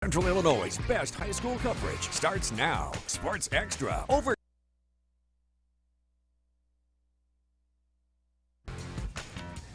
Central Illinois' best high school coverage starts now. Sports Extra over.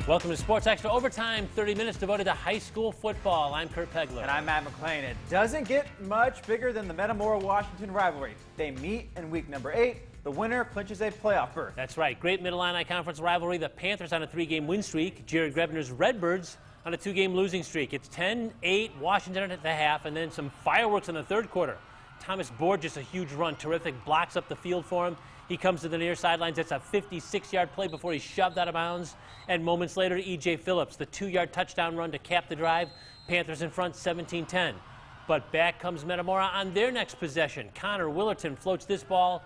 Welcome to Sports Extra Overtime, 30 minutes devoted to high school football. I'm Kurt Pegler. And I'm Matt McClain. It doesn't get much bigger than the METAMORA-Washington rivalry. They meet in week number 8. The winner clinches a playoff berth. That's right. Great Mid-Illini Conference rivalry. The Panthers on a 3-game win streak. Jared Grebner's Redbirds on a 2-game losing streak. It's 10-8 Washington at the half, and then some fireworks in the third quarter. Thomas Borges, a huge run, terrific, blocks up the field for him. He comes to the near sidelines. It's a 56-yard play before he's shoved out of bounds. And moments later, E.J. Phillips, the 2-yard touchdown run to cap the drive. Panthers in front, 17-10. But back comes METAMORA on their next possession. Connor Willerton floats this ball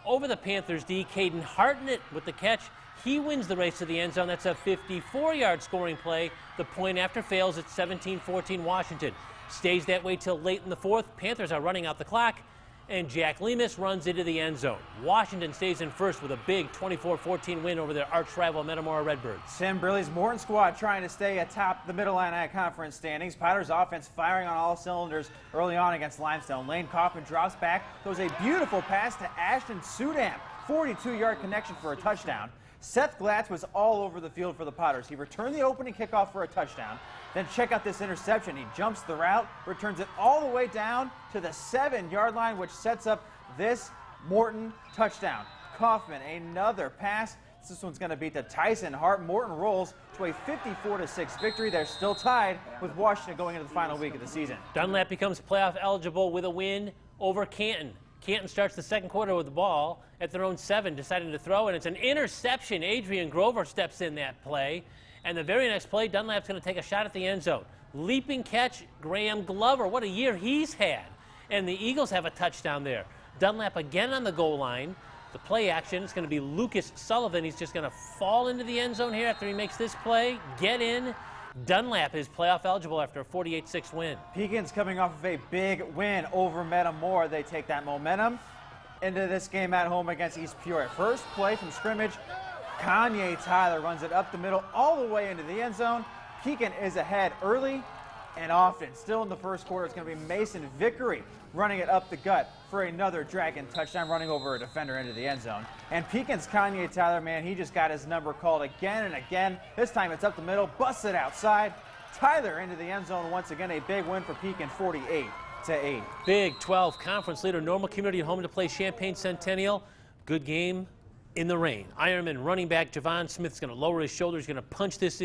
over the Panthers' D. Caden Hartnett with the catch. He wins the race to the end zone. That's a 54-yard scoring play. The point after fails at 17-14 Washington. Stays that way till late in the fourth. Panthers are running out the clock, and Jack Lemus runs into the end zone. Washington stays in first with a big 24-14 win over their arch rival METAMORA Redbirds. Tim Briley's Morton squad trying to stay atop the Mid-Illini Conference standings. Potter's offense firing on all cylinders early on against Limestone. Lane Kaufman drops back, throws a beautiful pass to Ashton Sudam. 42-yard connection for a touchdown. Seth Glatz was all over the field for the Potters. He returned the opening kickoff for a touchdown. Then check out this interception. He jumps the route, returns it all the way down to the 7-yard line, which sets up this Morton touchdown. Kaufman, another pass. This one's going to beat the Tyson Hart. Morton rolls to a 54-6 victory. They're still tied with Washington going into the final week of the season. Dunlap becomes playoff eligible with a win over Canton. Canton starts the second quarter with the ball at their own 7, deciding to throw, and it's an interception. Adrian Grover steps in that play. And the very next play, Dunlap's going to take a shot at the end zone. Leaping catch, Graham Glover. What a year he's had. And the Eagles have a touchdown there. Dunlap again on the goal line. The play action is going to be Lucas Sullivan. He's just going to fall into the end zone here after he makes this play. Get in. Dunlap is playoff eligible after a 48-6 win. Pekin's coming off of a big win over METAMORA. They take that momentum into this game at home against East Peoria. First play from scrimmage. Kanye Tyler runs it up the middle all the way into the end zone. Pekin is ahead early and often. Still in the first quarter, it's going to be Mason Vickery running it up the gut for another Dragon touchdown, running over a defender into the end zone. And Pekin's Kanye Tyler, man, he just got his number called again and again. This time it's up the middle, busts it outside. Tyler into the end zone once again. A big win for Pekin, 48-8. Big 12 conference leader, Normal Community at home to play Champaign Centennial. Good game in the rain. Ironman running back Javon Smith's going to lower his shoulders, going to punch this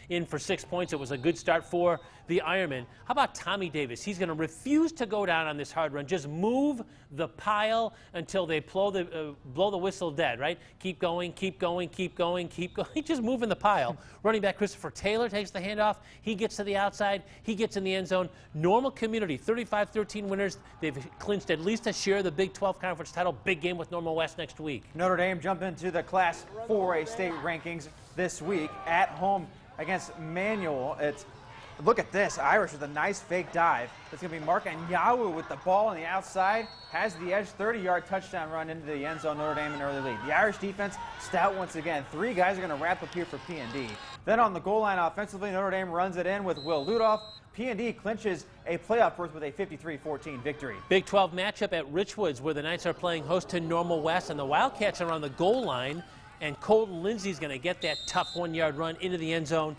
in for 6 points. It was a good start for the Ironman. How about Tommy Davis? He's going to refuse to go down on this hard run. Just move the pile until they blow the whistle dead, right? Keep going, keep going, keep going, keep going. Just moving the pile. Running back Christopher Taylor takes the handoff. He gets to the outside. He gets in the end zone. Normal Community, 35-13 winners. They've clinched at least a share of the Big 12 Conference title. Big game with Normal West next week. Notre Dame jumped into the Class 4A state rankings this week at home against Manual. Look at this, Irish with a nice fake dive. It's going to be Mark Anyawu with the ball on the outside, has the edge, 30-yard touchdown run into the end zone. Notre Dame an early lead. The Irish defense stout once again. 3 guys are going to wrap up here for P&D. Then on the goal line offensively, Notre Dame runs it in with Will Ludoff. P&D clinches a playoff berth with a 53-14 victory. Big 12 matchup at Richwoods, where the Knights are playing host to Normal West, and the Wildcats are on the goal line, and Colton Lindsey's going to get that tough 1-yard run into the end zone.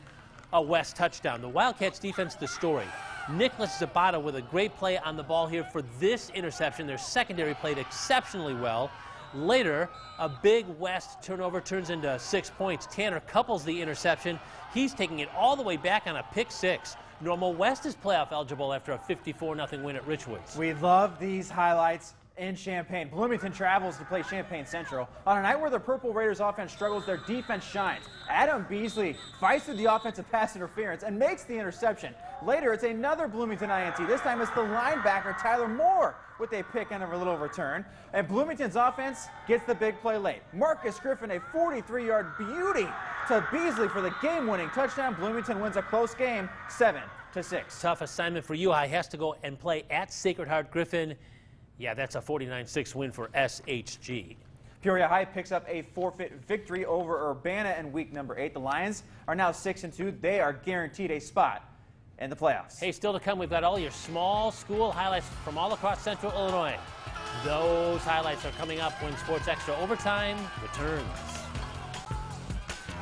A West touchdown. The Wildcats defense, the story. Nicholas Zapata with a great play on the ball here for this interception. Their secondary played exceptionally well. Later, a big West turnover turns into 6 points. Tanner couples the interception. He's taking it all the way back on a pick 6. Normal West is playoff eligible after a 54-0 win at Richwoods. We love these highlights in Champaign. Bloomington travels to play Champaign Central. On a night where the Purple Raiders offense struggles, their defense shines. Adam Beasley fights through the offensive pass interference and makes the interception. Later, it's another Bloomington INT. This time it's the linebacker Tyler Moore with a pick and a little return. And Bloomington's offense gets the big play late. Marcus Griffin, a 43-yard beauty to Beasley for the game-winning touchdown. Bloomington wins a close game, 7-6. Tough assignment for UI. Has to go and play at Sacred Heart Griffin. Yeah, that's a 49-6 win for SHG. Peoria High picks up a forfeit victory over Urbana in week number 8. The Lions are now 6-2. They are guaranteed a spot in the playoffs. Hey, still to come, we've got all your small school highlights from all across Central Illinois. Those highlights are coming up when Sports Extra Overtime returns.